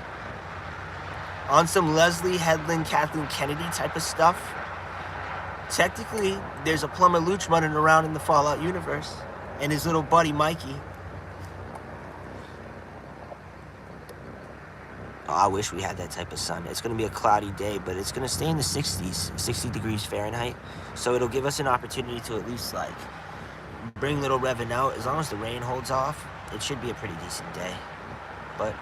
on some Leslie Headland, Kathleen Kennedy type of stuff. Technically, there's a Plumber Looch running around in the Fallout universe, and his little buddy Mikey. Oh, I wish we had that type of sun. It's going to be a cloudy day, but it's going to stay in the 60s, 60 degrees Fahrenheit. So it'll give us an opportunity to at least like bring little Revan out. As long as the rain holds off, it should be a pretty decent day. But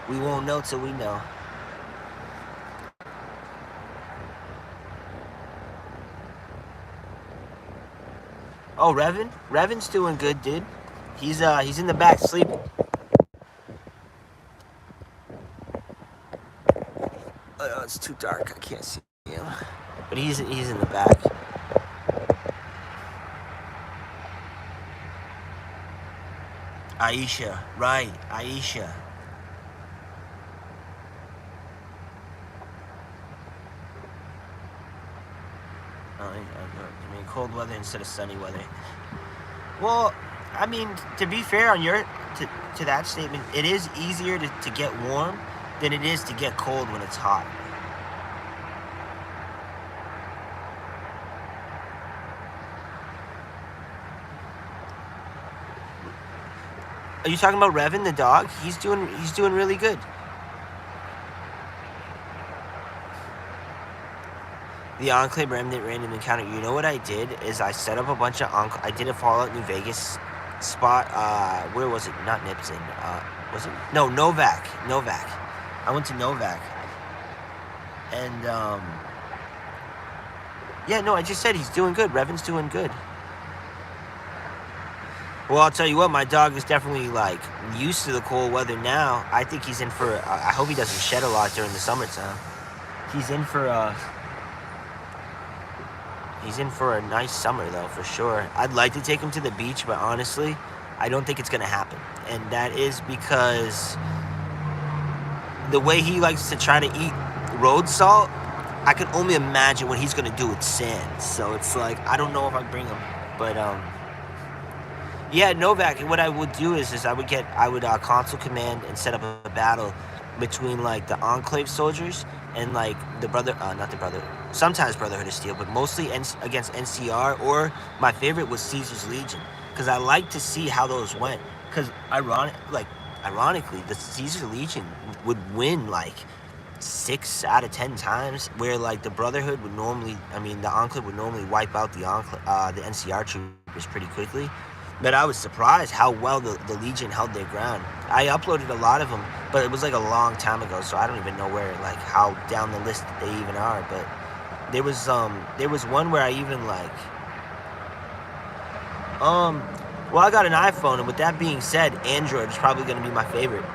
we won't know till we know. Oh, Revan? Revan's doing good, dude. He's in the back sleeping. Oh, it's too dark. I can't see him. But he's in the back. Aisha, right? Aisha. I mean, cold weather instead of sunny weather. Well, I mean, to be fair on to that statement, it is easier to get warm than it is to get cold when it's hot. Are you talking about Revan the dog? He's doing really good. The Enclave Remnant random encounter. You know what I did is I set up a bunch of I did a Fallout New Vegas spot. Where was it? Not Nipson. Was it? No, Novak. I went to Novak. And yeah, no, I just said he's doing good. Revan's doing good. Well, I'll tell you what, my dog is definitely like used to the cold weather now. I think he's in for. I hope he doesn't shed a lot during the summertime. He's in for a nice summer though, for sure. I'd like to take him to the beach, but honestly, I don't think it's gonna happen. And that is because the way he likes to try to eat road salt, I can only imagine what he's gonna do with sand. So it's like, I don't know if I'd bring him, but yeah, Novak. What I would do is I would console command and set up a battle between like the Enclave soldiers and like sometimes Brotherhood of Steel, but mostly against NCR, or my favorite was Caesar's Legion, because I like to see how those went. Because ironically, the Caesar's Legion would win like 6 out of 10 times, where like the Brotherhood would normally, the Enclave would normally wipe out the NCR troopers pretty quickly. But I was surprised how well the Legion held their ground. I uploaded a lot of them, but it was like a long time ago, so I don't even know where, like, how down the list they even are. But there was one where I even well, I got an iPhone, and with that being said, Android is probably going to be my favorite.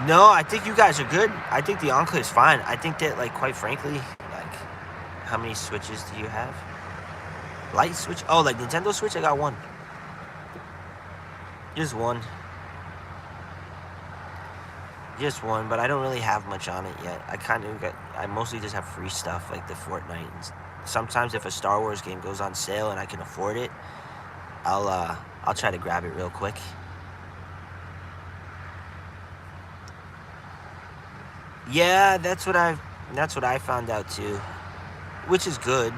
No, I think you guys are good. I think the Enclave's fine. I think that, like, quite frankly, like, how many Switches do you have? Light Switch? Oh, like Nintendo Switch? I got one. Just one. Just one, but I don't really have much on it yet. I mostly just have free stuff, like the Fortnite. And sometimes if a Star Wars game goes on sale and I can afford it, I'll try to grab it real quick. Yeah, that's what I found out too, which is good.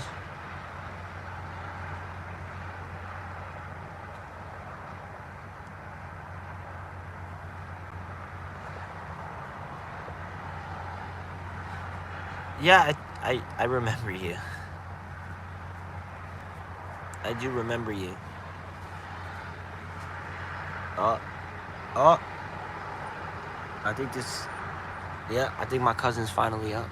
Yeah, I remember you. I do remember you. Oh, I think this. Yeah, I think my cousin's finally up.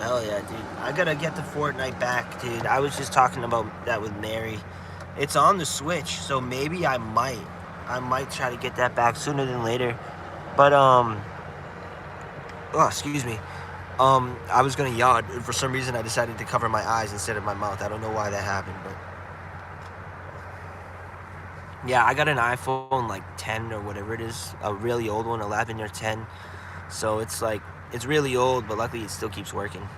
Hell yeah, dude. I gotta get the Fortnite back, dude. I was just talking about that with Mary. It's on the Switch, so maybe I might. I might try to get that back sooner than later. But, oh, excuse me. I was gonna yawn. For some reason, I decided to cover my eyes instead of my mouth. I don't know why that happened, but yeah, I got an iPhone like 10 or whatever it is, a really old one, 11 or 10. So it's like, it's really old, but luckily it still keeps working.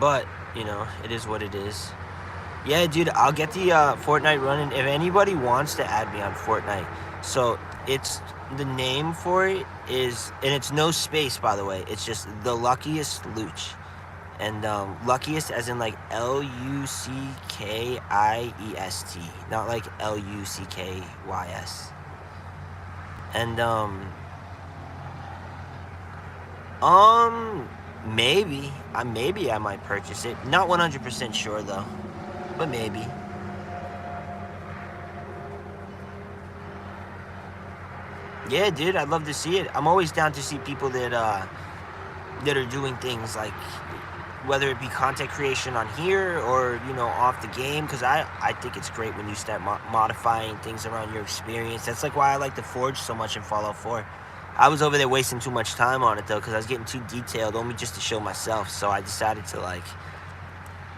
But, you know, it is what it is. Yeah, dude, I'll get the Fortnite running. If anybody wants to add me on Fortnite, so it's, the name for it is, and it's no space, by the way. It's just the Luckiest Looch. And luckiest as in like Luckiest, not like Luckys. And maybe I might purchase it. Not 100% sure though, but maybe. Yeah, dude, I'd love to see it. I'm always down to see people that are doing things like, whether it be content creation on here or, you know, off the game, because I think it's great when you start modifying things around your experience. That's like why I like the Forge so much in Fallout 4. I was over there wasting too much time on it though, because I was getting too detailed, only just to show myself. So I decided to like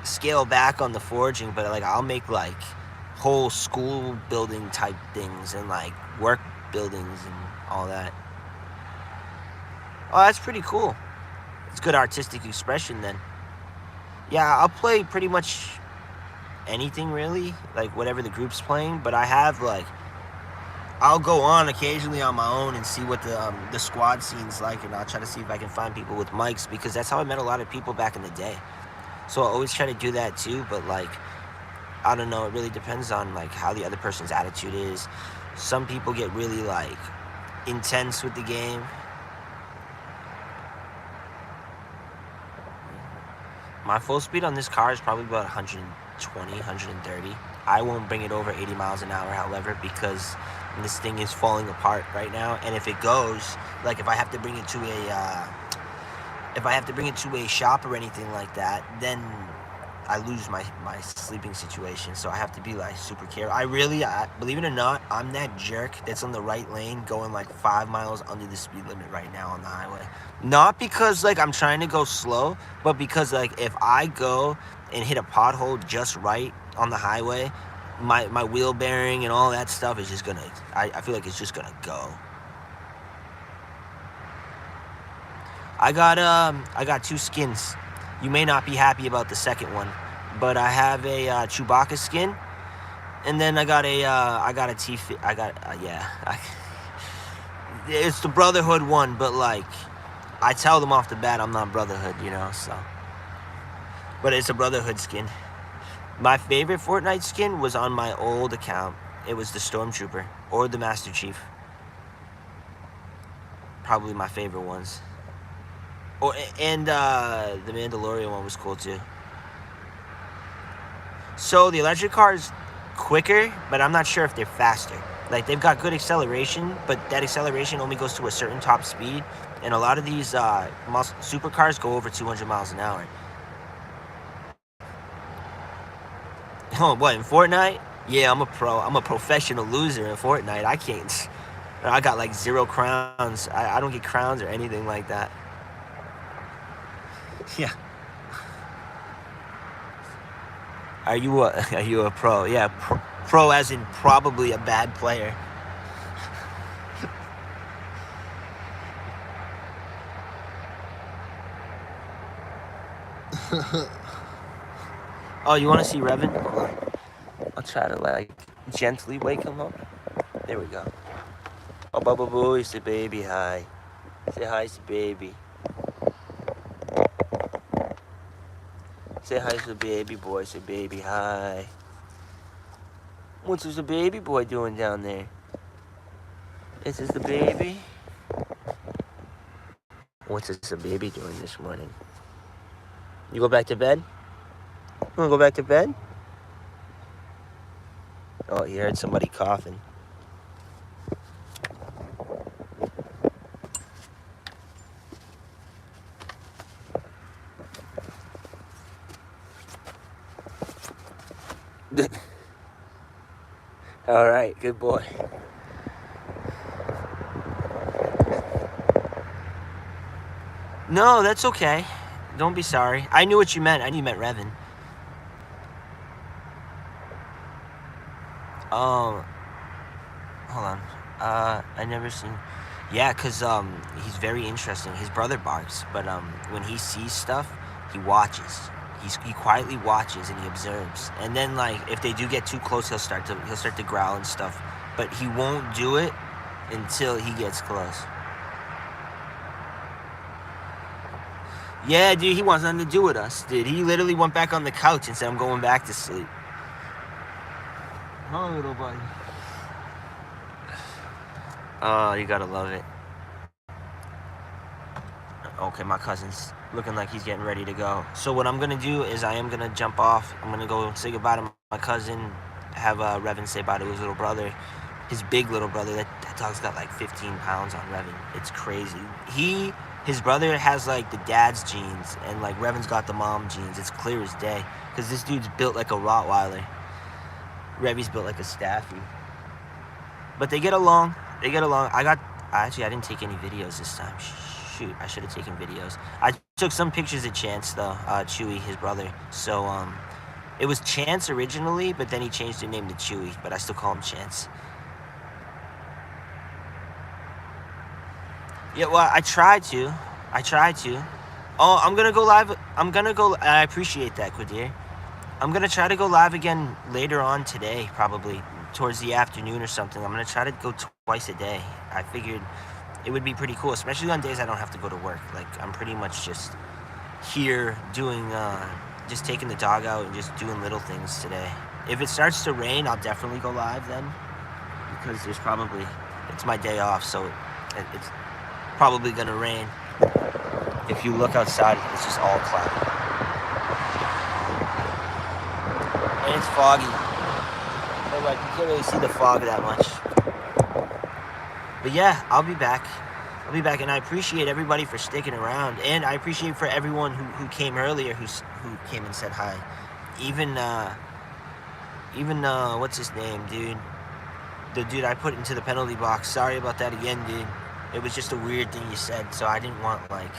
scale back on the forging, but like I'll make like whole school building type things and like work buildings and all that. Oh, that's pretty cool. It's good artistic expression then. Yeah, I'll play pretty much anything really, like whatever the group's playing, but I have like, I'll go on occasionally on my own and see what the squad scene's like, and I'll try to see if I can find people with mics, because that's how I met a lot of people back in the day. So I always try to do that too, but like, I don't know, it really depends on like how the other person's attitude is. Some people get really like intense with the game. My full speed on this car is probably about 120, 130. I won't bring it over 80 miles an hour, however, because this thing is falling apart right now. And if it goes, like if I have to bring it to a shop or anything like that, then I lose my sleeping situation. So I have to be like super careful. Believe it or not, I'm that jerk that's on the right lane going like 5 miles under the speed limit right now on the highway. Not because like I'm trying to go slow, but because like if I go and hit a pothole just right on the highway, my wheel bearing and all that stuff is just gonna, I feel like it's just gonna go. I got 2 skins. You may not be happy about the second one, but I have a Chewbacca skin, and then I got a it's the Brotherhood one, but like I tell them off the bat I'm not Brotherhood, you know, so. But it's a Brotherhood skin. My favorite Fortnite skin was on my old account. It was the Stormtrooper or the Master Chief. Probably my favorite ones. And the Mandalorian one was cool too. So the electric car is quicker, but I'm not sure if they're faster. Like they've got good acceleration, but that acceleration only goes to a certain top speed. And a lot of these supercars go over 200 miles an hour. Oh, what, in Fortnite? Yeah, I'm a pro. I'm a professional loser in Fortnite. I got like 0 crowns. I don't get crowns or anything like that. Yeah. Are you a pro? Yeah, pro as in probably a bad player. Oh, you want to see Revan? Hold on. I'll try to like gently wake him up. There we go. Oh, Bubba Boo, say baby hi. Say hi to baby. Say hi to the baby boy. Say baby hi. What's the baby boy doing down there? Is this the baby? What's the baby doing this morning? You go back to bed? You wanna go back to bed? Oh, you heard somebody coughing. All right, good boy. No, that's okay. Don't be sorry. I knew what you meant. I knew you meant Revan. Hold on. I never seen. Yeah, cause he's very interesting. His brother barks, but when he sees stuff, he watches. He quietly watches and he observes. And then like if they do get too close, he'll start to growl and stuff. But he won't do it until he gets close. Yeah, dude, he wants nothing to do with us, dude. He literally went back on the couch and said, "I'm going back to sleep." Oh, little buddy. Oh, you gotta love it. Okay, my cousin's looking like he's getting ready to go. So what I'm gonna do is I am gonna jump off. I'm gonna go say goodbye to my cousin, have Revan say bye to his little brother, his big little brother. That dog's got like 15 pounds on Revan. It's crazy. His brother has like the dad's genes, and like Revan's got the mom genes. It's clear as day, because this dude's built like a Rottweiler. Revy's built like a Staffy. But they get along. They get along. I didn't take any videos this time. Shoot, I should have taken videos. I took some pictures of Chance though, Chewy, his brother. So it was Chance originally, but then he changed the name to Chewy, but I still call him Chance. Yeah, well, I tried to. Oh, I'm gonna go live. I appreciate that, Quadir. I'm gonna try to go live again later on today, probably towards the afternoon or something. I'm gonna try to go twice a day. I figured it would be pretty cool, especially on days I don't have to go to work. Like I'm pretty much just here doing, just taking the dog out and just doing little things today. If it starts to rain, I'll definitely go live then, because it's my day off, so it's probably gonna rain. If you look outside, it's just all cloudy. And it's foggy. But like, you can't really see the fog that much. But yeah, I'll be back, and I appreciate everybody for sticking around, and I appreciate for everyone who came earlier, who came and said hi. Even what's his name, dude? The dude I put into the penalty box. Sorry about that again, dude. It was just a weird thing you said, so I didn't want, like,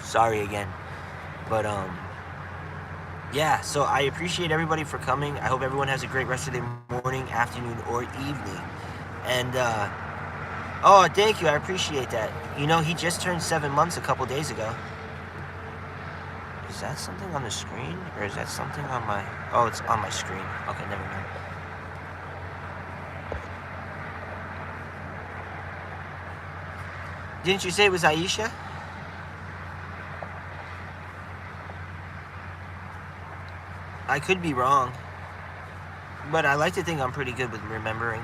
sorry again. But yeah, so I appreciate everybody for coming. I hope everyone has a great rest of their morning, afternoon, or evening. And oh, thank you, I appreciate that. He just turned 7 months a couple days ago. Is that something on the screen, or is that something on my... Oh, it's on my screen. Okay, never mind. Didn't you say it was Aisha? I could be wrong, but I like to think I'm pretty good with remembering.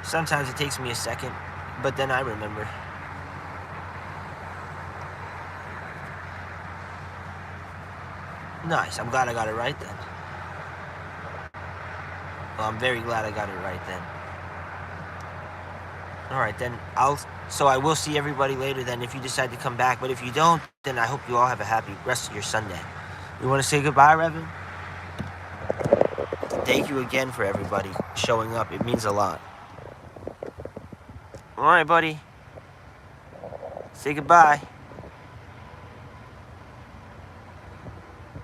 Sometimes it takes me a second, but then I remember. Nice, I'm glad I got it right then. Well, I'm very glad I got it right then. Alright then, I will see everybody later then if you decide to come back, but if you don't, then I hope you all have a happy rest of your Sunday. You want to say goodbye, Revan? Thank you again for everybody showing up. It means a lot. Alright, buddy. Say goodbye.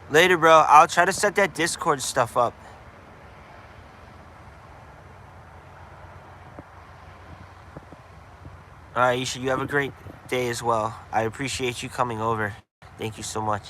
Later, bro. I'll try to set that Discord stuff up. Alright, Isha, you have a great day as well. I appreciate you coming over. Thank you so much.